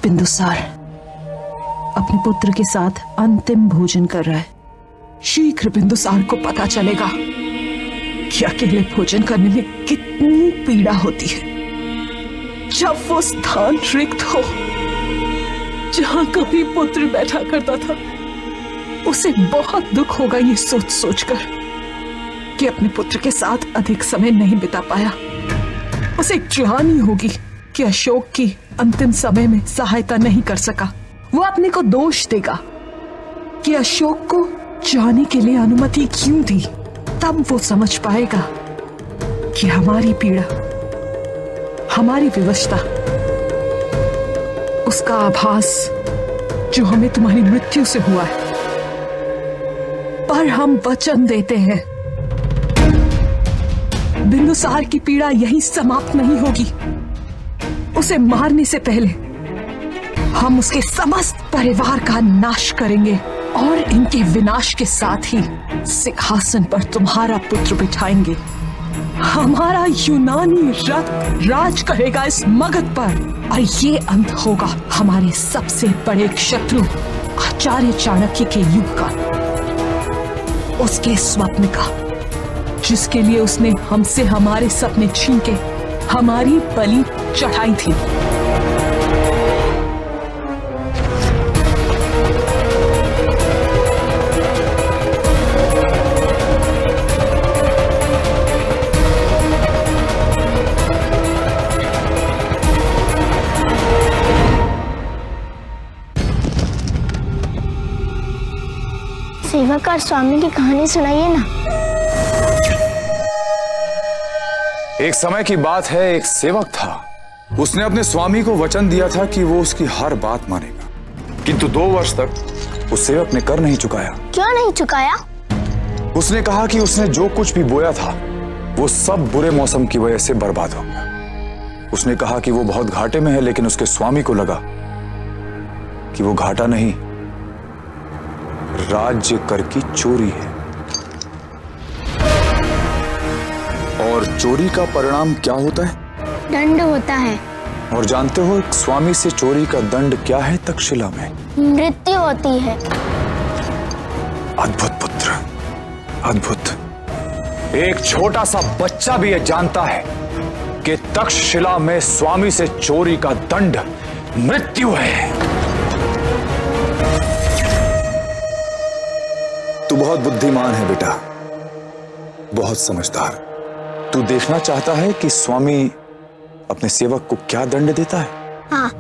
बिंदुसार अपने पुत्र के साथ अंतिम भोजन कर रहा है। शीघ्र बिंदुसार को पता चलेगा कि अकेले भोजन करने में कितनी पीड़ा होती है। जब वो स्थान रिक्त हो जहां कभी पुत्र बैठा करता था, उसे बहुत दुख होगा ये सोच सोचकर कि अपने पुत्र के साथ अधिक समय नहीं बिता पाया। उसे ग्लानि होगी कि अशोक की अंतिम समय में सहायता नहीं कर सका। वो अपने को दोष देगा कि अशोक को जाने के लिए अनुमति क्यों दी। तब वो समझ पाएगा कि हमारी पीड़ा, हमारी विवशता, उसका आभास जो हमें तुम्हारी मृत्यु से हुआ है। पर हम वचन देते हैं बिंदुसार की पीड़ा यहीं समाप्त नहीं होगी। उसे मारने से पहले हम उसके समस्त परिवार का नाश करेंगे और इनके विनाश के साथ ही सिंहासन पर तुम्हारा पुत्र बिठाएंगे। हमारा यूनानी रथ राज करेगा इस मगध पर और ये अंत होगा हमारे सबसे बड़े शत्रु आचार्य चाणक्य के युग का, उसके स्वप्न का, जिसके लिए उसने हमसे हमारे सपने छीन के हमारी बलि चढ़ाई थी। सेवक और स्वामी की कहानी सुनाइए ना। एक समय की बात है, एक सेवक था। उसने अपने स्वामी को वचन दिया था कि वो उसकी हर बात मानेगा, किंतु 2 वर्ष तक उस सेवक ने कर नहीं चुकाया। क्यों नहीं चुकाया? उसने कहा कि उसने जो कुछ भी बोया था वो सब बुरे मौसम की वजह से बर्बाद हो गया। उसने कहा कि वो बहुत घाटे में है, लेकिन उसके स्वामी को लगा कि वो घाटा नहीं, राज्य कर की चोरी है। और चोरी का परिणाम क्या होता है? दंड होता है। और जानते हो एक स्वामी से चोरी का दंड क्या है तक्षशिला में? मृत्यु होती है। अद्भुत पुत्र, अद्भुत। एक छोटा सा बच्चा भी यह जानता है कि तक्षशिला में स्वामी से चोरी का दंड मृत्यु है। तू बहुत बुद्धिमान है बेटा, बहुत समझदार। तू देखना चाहता है कि स्वामी अपने सेवक को क्या दंड देता है? हाँ।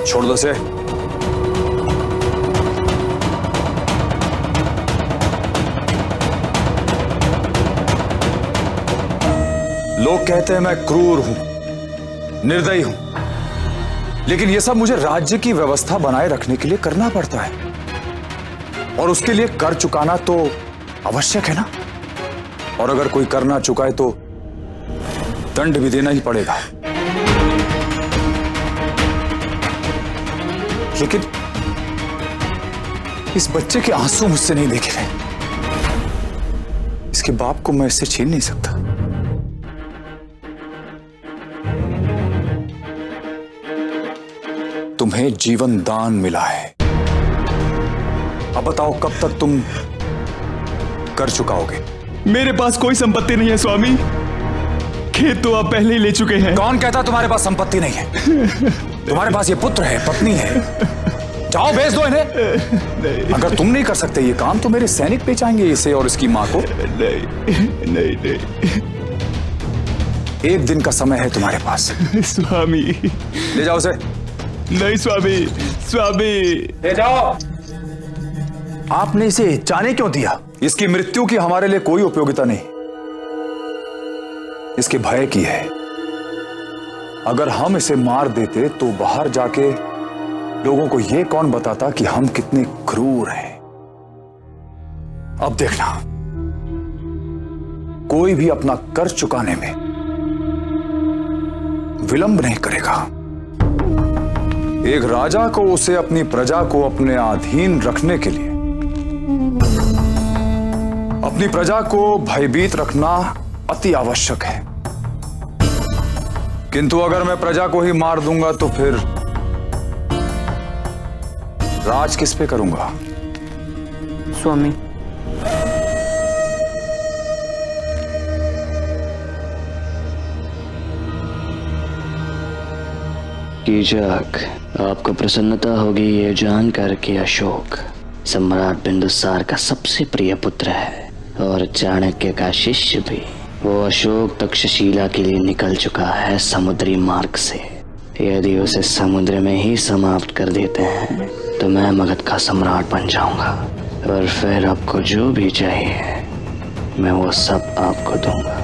छोड़ दो से। लोग कहते हैं मैं क्रूर हूं, निर्दयी हूं, लेकिन यह सब मुझे राज्य की व्यवस्था बनाए रखने के लिए करना पड़ता है, और उसके लिए कर चुकाना तो आवश्यक है ना। और अगर कोई कर ना चुकाए तो दंड भी देना ही पड़ेगा। लेकिन इस बच्चे के आंसू मुझसे नहीं देखे गए। इसके बाप को मैं इससे छीन नहीं सकता। तुम्हें जीवन दान मिला है, अब बताओ कब तक तुम कर चुकाओगे? मेरे पास कोई संपत्ति नहीं है स्वामी, खेत तो आप पहले ही ले चुके हैं। कौन कहता तुम्हारे पास संपत्ति नहीं है? तुम्हारे पास ये पुत्र है, पत्नी है, जाओ भेज दो इन्हें। अगर तुम नहीं कर सकते ये काम तो मेरे सैनिक बेचाएंगे इसे और इसकी मां को। नहीं नहीं नहीं। एक दिन का समय है तुम्हारे पास। स्वामी ले जाओ उसे। नहीं स्वामी, स्वामी ले जाओ। आपने इसे जाने क्यों दिया? इसकी मृत्यु की हमारे लिए कोई उपयोगिता नहीं, इसके भय की है। अगर हम इसे मार देते तो बाहर जाके लोगों को यह कौन बताता कि हम कितने क्रूर हैं। अब देखना, कोई भी अपना कर्ज चुकाने में विलंब नहीं करेगा। एक राजा को उसे अपनी प्रजा को अपने अधीन रखने के लिए अपनी प्रजा को भयभीत रखना अति आवश्यक है। किंतु अगर मैं प्रजा को ही मार दूंगा तो फिर राज किस पे करूंगा? स्वामी, कीचक, आपको प्रसन्नता होगी ये जानकर कि अशोक सम्राट बिंदुसार का सबसे प्रिय पुत्र है और चाणक्य का शिष्य भी। वो अशोक तक्षशिला के लिए निकल चुका है समुद्री मार्ग से। यदि उसे समुद्र में ही समाप्त कर देते हैं तो मैं मगध का सम्राट बन जाऊंगा और फिर आपको जो भी चाहिए मैं वो सब आपको दूंगा।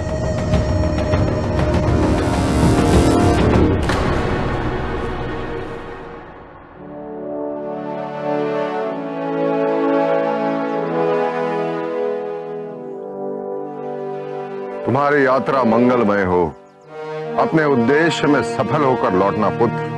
तुम्हारी यात्रा मंगलमय हो, अपने उद्देश्य में सफल होकर लौटना पुत्र।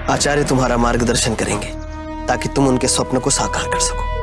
आचार्य तुम्हारा मार्गदर्शन करेंगे ताकि तुम उनके स्वप्न को साकार कर सको।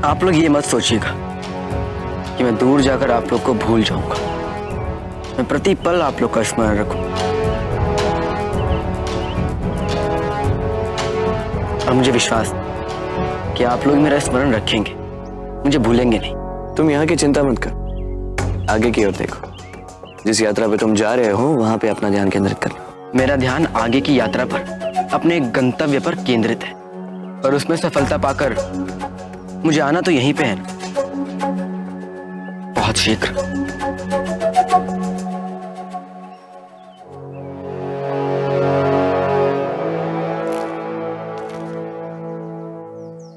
आप लोग ये मत सोचिएगा कि मैं दूर जाकर आप लोग को भूल जाऊंगा। मैं प्रति पल आप लोग का स्मरण रखूंगा और मुझे विश्वास कि आप लोग मेरा स्मरण रखेंगे, मुझे भूलेंगे नहीं। तुम यहाँ की चिंता मत कर, आगे की ओर देखो। जिस यात्रा पे तुम जा रहे हो वहां पे अपना ध्यान केंद्रित कर लो। मेरा ध्यान आगे की यात्रा पर, अपने गंतव्य पर केंद्रित है और उसमें सफलता पाकर मुझे आना तो यहीं पे है, बहुत शीघ्र।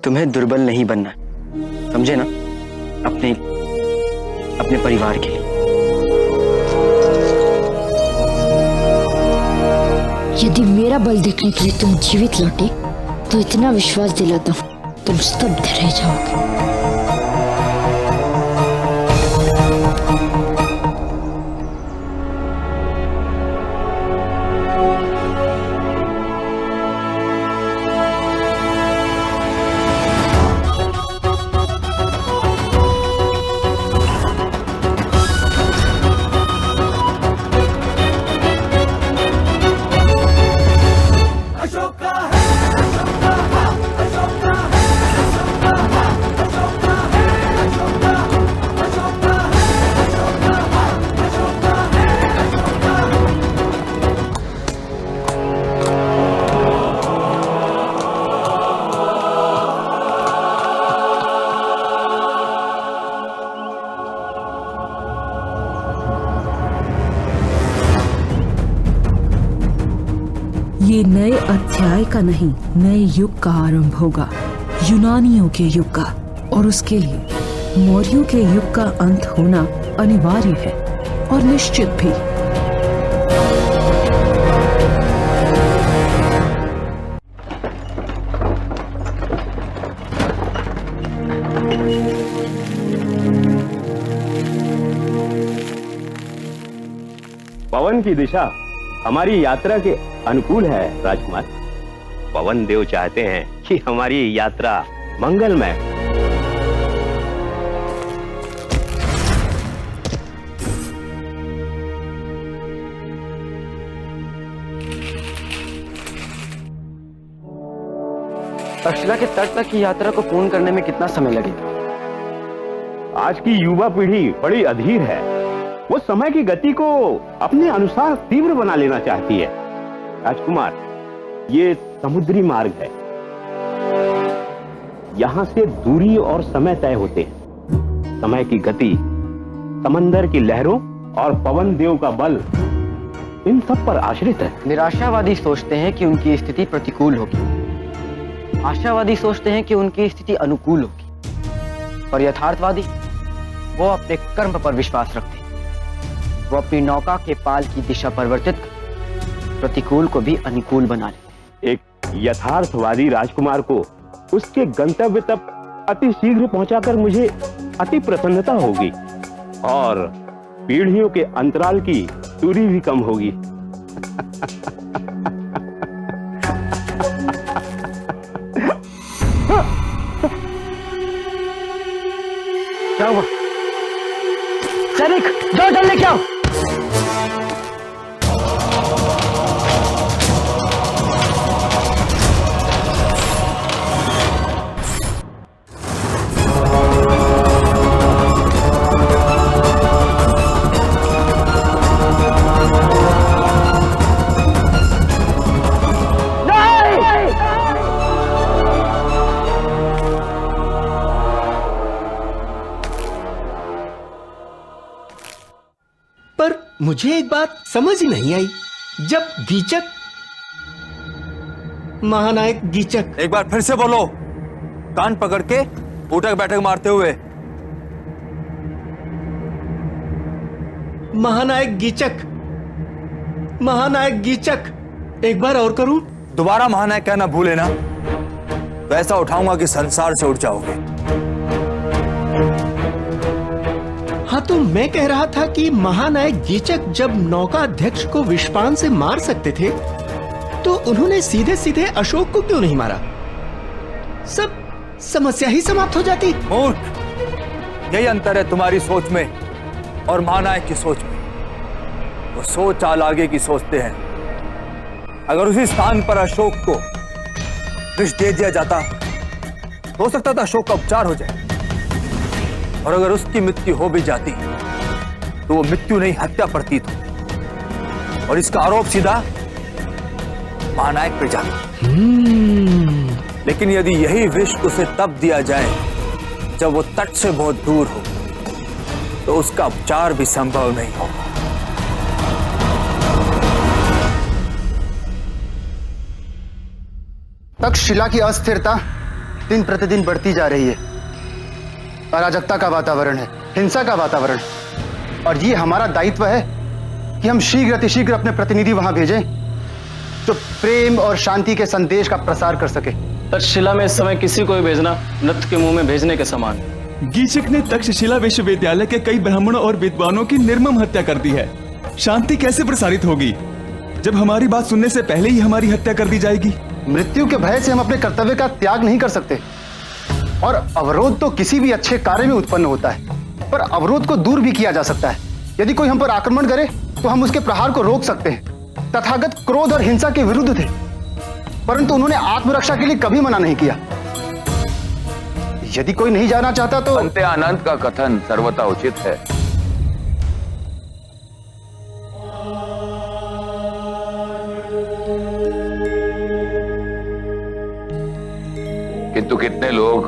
तुम्हें दुर्बल नहीं बनना, समझे ना? अपने परिवार के लिए। यदि मेरा बल देखने के लिए तुम जीवित लौटे तो इतना विश्वास दिलाता हूँ तुम स्तब्ध रह जाओगे। ये नए अध्याय का नहीं, नए युग का आरंभ होगा, यूनानियों के युग का। और उसके लिए मौर्यों के युग का अंत होना अनिवार्य है और निश्चित भी। पवन की दिशा हमारी यात्रा के अनुकूल है राजकुमार। पवन देव चाहते हैं कि हमारी यात्रा मंगलमय हो। तक्षशिला के तट तक की यात्रा को पूर्ण करने में कितना समय लगेगा? आज की युवा पीढ़ी बड़ी अधीर है। वो समय की गति को अपने अनुसार तीव्र बना लेना चाहती है। राजकुमार, ये समुद्री मार्ग है। यहां से दूरी और समय तय होते हैं। समय की गति, समंदर की लहरों और पवन देव का बल, इन सब पर आश्रित है। निराशावादी सोचते हैं कि उनकी स्थिति प्रतिकूल होगी, आशावादी सोचते हैं कि उनकी स्थिति अनुकूल होगी, और यथार्थवादी वो अपने कर्म पर विश्वास रखते हैं। वो अपनी नौका के पाल की दिशा परिवर्तित कर प्रतिकूल को भी अनुकूल बना लेते। एक यथार्थवादी राजकुमार को उसके गंतव्य तक अति शीघ्र पहुंचाकर मुझे अति प्रसन्नता होगी, और पीढ़ियों के अंतराल की दूरी भी कम होगी। क्या हुआ? सैनिक, जाओ जल लेके आओ। पर मुझे एक बात समझ ही नहीं आई। जब गीचक, महानायक गीचक, एक बार फिर से बोलो, कान पकड़ के उठक बैठक मारते हुए। महानायक गीचक, महानायक गीचक, एक बार और करूं? दोबारा महानायक कहना भूले ना, वैसा उठाऊंगा कि संसार से उठ जाओगे। हाँ, तो मैं कह रहा था कि महानायक गीचक जब नौका अध्यक्ष को विषपान से मार सकते थे, तो उन्होंने सीधे सीधे अशोक को क्यों नहीं मारा? सब समस्या ही समाप्त हो जाती। मूर्ख, यही अंतर है तुम्हारी सोच में और महानायक की सोच में। वो सोच आल आगे की सोचते हैं। अगर उसी स्थान पर अशोक को विष दे दिया जाता, हो सकता था अशोक का उपचार हो जाए, और अगर उसकी मृत्यु हो भी जाती तो वो मृत्यु नहीं हत्या प्रतीत हो, और इसका आरोप सीधा महानायक पे जाता। लेकिन यदि यही विष उसे तब दिया जाए जब वो तट से बहुत दूर हो, तो उसका उपचार भी संभव नहीं होगा। तक्षशिला की अस्थिरता दिन प्रतिदिन बढ़ती जा रही है। अराजकता का वातावरण है, हिंसा का वातावरण, और ये हमारा दायित्व है कि हम शीघ्र अतिशीघ्र अपने प्रतिनिधि वहां भेजें जो प्रेम और शांति के संदेश का प्रसार कर सके। तक्षशिला में इस समय किसी को भी भेजना नृत्य के मुंह में भेजने के समान। गीचक ने तक्षशिला विश्वविद्यालय के कई ब्राह्मणों और विद्वानों की निर्मम हत्या कर दी है। शांति कैसे प्रसारित होगी जब हमारी बात सुनने से पहले ही हमारी हत्या कर दी जाएगी? मृत्यु के भय से हम अपने कर्तव्य का त्याग नहीं कर सकते, और अवरोध तो किसी भी अच्छे कार्य में उत्पन्न होता है, पर अवरोध को दूर भी किया जा सकता है। यदि कोई हम पर आक्रमण करे तो हम उसके प्रहार को रोक सकते हैं। तथागत क्रोध और हिंसा के विरुद्ध थे, परंतु उन्होंने आत्मरक्षा के लिए कभी मना नहीं किया। यदि कोई नहीं जाना चाहता तो अंते आनंद का कथन सर्वथा उचित है। किंतु कितने लोग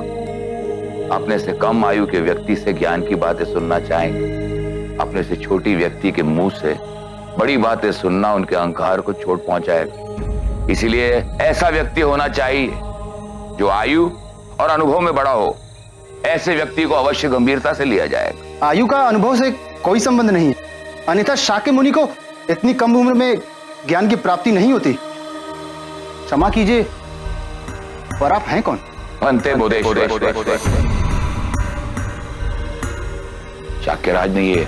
अपने से कम आयु के व्यक्ति से ज्ञान की बातें सुनना चाहेंगे? अपने से छोटी व्यक्ति के मुंह से बड़ी बातें सुनना उनके अहंकार को चोट पहुंचाएगा। इसीलिए ऐसा व्यक्ति होना चाहिए जो आयु और अनुभव में बड़ा हो। ऐसे व्यक्ति को अवश्य गंभीरता से लिया जाएगा। आयु का अनुभव से कोई संबंध नहीं है, अन्यथा शाक्य मुनि को इतनी कम उम्र में ज्ञान की प्राप्ति नहीं होती। क्षमा कीजिए, पर आप हैं कौन? भंते बोधेश्वर। शाक्यराज ने ये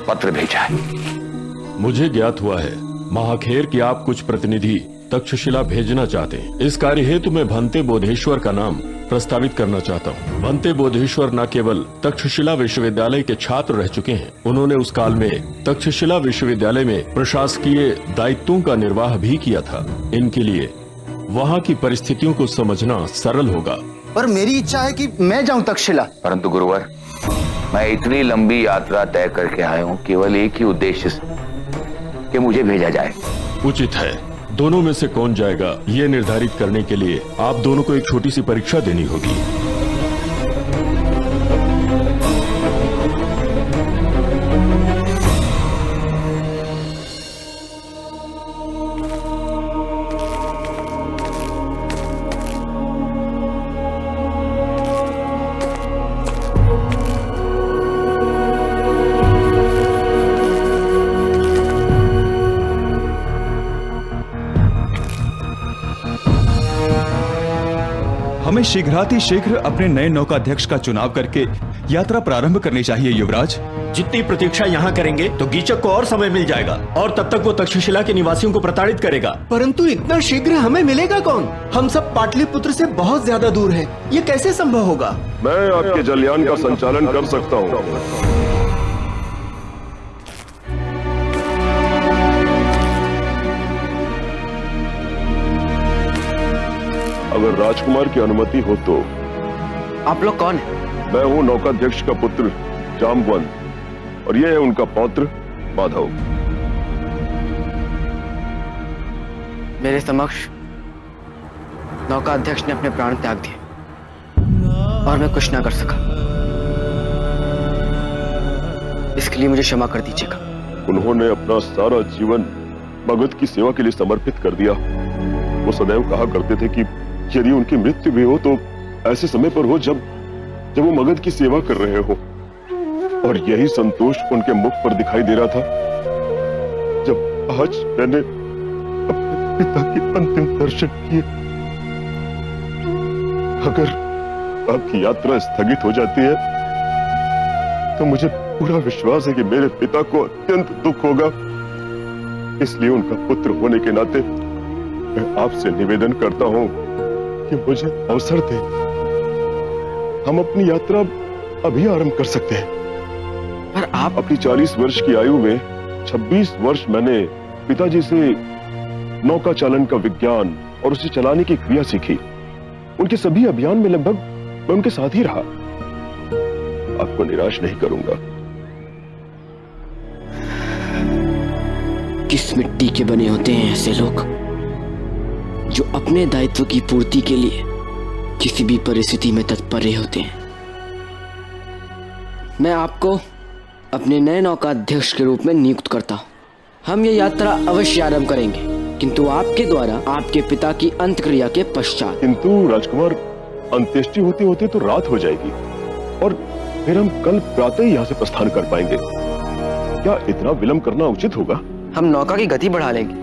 पत्र भेजा है। मुझे ज्ञात हुआ है महाखेर कि आप कुछ प्रतिनिधि तक्षशिला भेजना चाहते हैं। इस कार्य हेतु मैं भंते बोधेश्वर का नाम प्रस्तावित करना चाहता हूँ। भंते बोधेश्वर न केवल तक्षशिला विश्वविद्यालय के छात्र रह चुके हैं, उन्होंने उस काल में तक्षशिला विश्वविद्यालय में प्रशासकीय दायित्वों का निर्वाह भी किया था। इनके लिए वहाँ की परिस्थितियों को समझना सरल होगा। पर मेरी इच्छा है कि मैं जाऊं तक्षशिला। परंतु गुरुवर, मैं इतनी लंबी यात्रा तय करके आया हूँ केवल एक ही उद्देश्य से कि मुझे भेजा जाए। उचित है। दोनों में से कौन जाएगा ये निर्धारित करने के लिए आप दोनों को एक छोटी सी परीक्षा देनी होगी। हमें शीघ्रातिशीघ्र अपने नए नौकाध्यक्ष का चुनाव करके यात्रा प्रारंभ करनी चाहिए युवराज। जितनी प्रतीक्षा यहाँ करेंगे तो गीचक को और समय मिल जाएगा और तब तक वो तक्षशिला के निवासियों को प्रताड़ित करेगा। परंतु इतना शीघ्र हमें मिलेगा कौन? हम सब पाटलिपुत्र से बहुत ज्यादा दूर हैं। ये कैसे संभव होगा? मैं आपके जलयान का संचालन कर सकता हूँ। अगर राजकुमार की अनुमति हो तो। आप लोग कौन हैं? मैं हूँ नौकाध्यक्ष का पुत्र जाम्बवंत और ये है उनका पौत्र माधव। मेरे समक्ष नौकाध्यक्ष ने अपने प्राण त्याग दिए और मैं कुछ ना कर सका। इसके लिए मुझे क्षमा कर दीजिएगा। उन्होंने अपना सारा जीवन मगध की सेवा के लिए समर्पित कर दिया। वो सदैव कहा करते थे कि यदि उनकी मृत्यु भी हो तो ऐसे समय पर हो जब वो मगध की सेवा कर रहे हो। और यही संतोष उनके मुख पर दिखाई दे रहा था जब आज मैंने अपने पिता के अंतिम दर्शन किए। अगर आपकी यात्रा स्थगित हो जाती है तो मुझे पूरा विश्वास है कि मेरे पिता को अत्यंत दुख होगा। इसलिए उनका पुत्र होने के नाते मैं आपसे निवेदन करता हूं कि मुझे अवसर दे। हम अपनी यात्रा अभी आरंभ कर सकते हैं। पर आप अपनी 40 वर्ष की आयु में 26 वर्ष मैंने पिताजी से नौका चालन का विज्ञान और उसे चलाने की क्रिया सीखी। उनके सभी अभियान में लगभग मैं उनके साथ ही रहा। आपको निराश नहीं करूंगा। किस मिट्टी के बने होते हैं ऐसे लोग जो अपने दायित्व की पूर्ति के लिए किसी भी परिस्थिति में तत्पर होते हैं। मैं आपको अपने नए नौकाध्यक्ष के रूप में नियुक्त करता हूं। हम ये यात्रा अवश्य आरंभ करेंगे, किंतु आपके द्वारा आपके पिता की अंत्यक्रिया के पश्चात। किंतु राजकुमार, अंत्येष्टि होते होते तो रात हो जाएगी और फिर हम कल प्रातः ही यहाँ से प्रस्थान कर पाएंगे। क्या इतना विलंब करना उचित होगा? हम नौका की गति बढ़ा लेंगे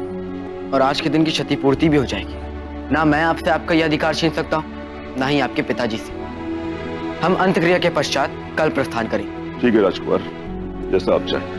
और आज के दिन की क्षतिपूर्ति भी हो जाएगी। ना मैं आपसे आपका यह अधिकार छीन सकता हूँ, ना ही आपके पिताजी से। हम अंत्यक्रिया के पश्चात कल प्रस्थान करेंगे। ठीक है राजकुमार, जैसा आप चाहें।